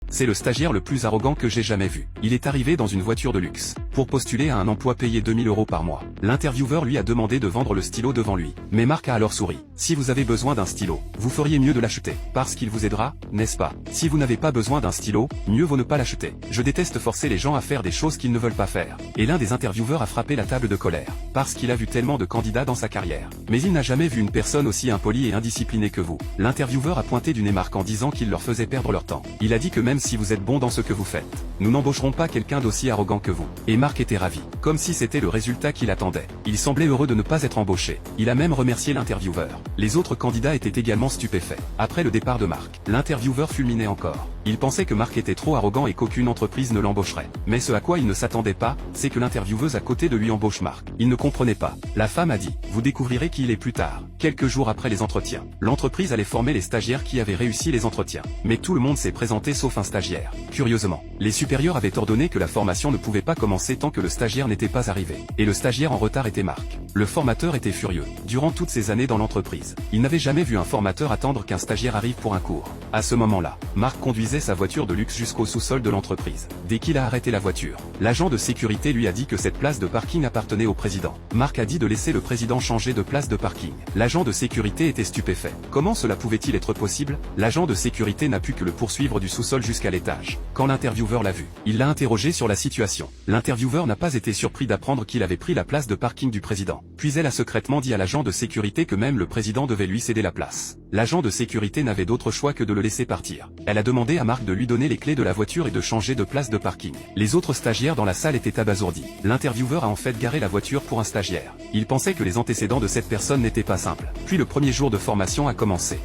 c'est le stagiaire le plus arrogant que j'ai jamais vu. Il est arrivé dans une voiture de luxe, pour postuler à un emploi payé 2000 € par mois. L'intervieweur lui a demandé de vendre le stylo devant lui. Mais Marc a alors souri. Si vous avez besoin d'un stylo, vous feriez mieux de l'acheter, parce qu'il vous aidera, n'est-ce pas? Si vous n'avez pas besoin d'un stylo, mieux vaut ne pas l'acheter. Je déteste forcer les gens à faire des choses qu'ils ne veulent pas faire. Et l'un des intervieweurs a frappé la table de colère, parce qu'il a vu tellement de candidats dans sa carrière. Mais il n'a jamais vu une personne aussi impolie et indisciplinée que vous. L'intervieweur a pointé du nez Marc en disant qu'il leur faisait perdre leur temps. Il a dit que même si vous êtes bon dans ce que vous faites, nous n'embaucherons pas quelqu'un d'aussi arrogant que vous. Et Marc était ravi, comme si c'était le résultat qu'il attendait. Il semblait heureux de ne pas être embauché. Il a même remercié l'intervieweur. Les autres candidats étaient également stupéfaits. Après le départ de Marc, l'intervieweur fulminait encore. Il pensait que Marc était trop arrogant et qu'aucune entreprise ne l'embaucherait. Mais ce à quoi il ne s'attendait pas, c'est que l'intervieweuse à côté de lui embauche Marc. Il ne comprenait pas. La femme a dit, vous découvrirez qui il est plus tard. Quelques jours après les entretiens, l'entreprise allait former les stagiaires qui avaient réussi les entretiens. Mais tout le monde s'est présenté sauf un stagiaire. Curieusement, les supérieurs avaient ordonné que la formation ne pouvait pas commencer tant que le stagiaire n'était pas arrivé. Et le stagiaire en retard était Marc. Le formateur était furieux. Durant toutes ces années dans l'entreprise, il n'avait jamais vu un formateur attendre qu'un stagiaire arrive pour un cours. À ce moment-là, Marc conduisait sa voiture de luxe jusqu'au sous-sol de l'entreprise. Dès qu'il a arrêté la voiture, l'agent de sécurité lui a dit que cette place de parking appartenait au président. Marc a dit de laisser le président changer de place de parking. L'agent de sécurité était stupéfait. Comment cela pouvait-il être possible? L'agent de sécurité n'a pu que le poursuivre du sous-sol jusqu'à l'étage. Quand l'intervieweur l'a vu, il l'a interrogé sur la situation. L'intervieweur n'a pas été surpris d'apprendre qu'il avait pris la place de parking du président. Puis elle a secrètement dit à l'agent de sécurité que même le président devait lui céder la place. L'agent de sécurité n'avait d'autre choix que de le laisser partir. Elle a demandé à Marc de lui donner les clés de la voiture et de changer de place de parking. Les autres stagiaires dans la salle étaient abasourdis. L'intervieweur a en fait garé la voiture pour un stagiaire. Il pensait que les antécédents de cette personne n'étaient pas simples. Puis le premier jour de formation a commencé.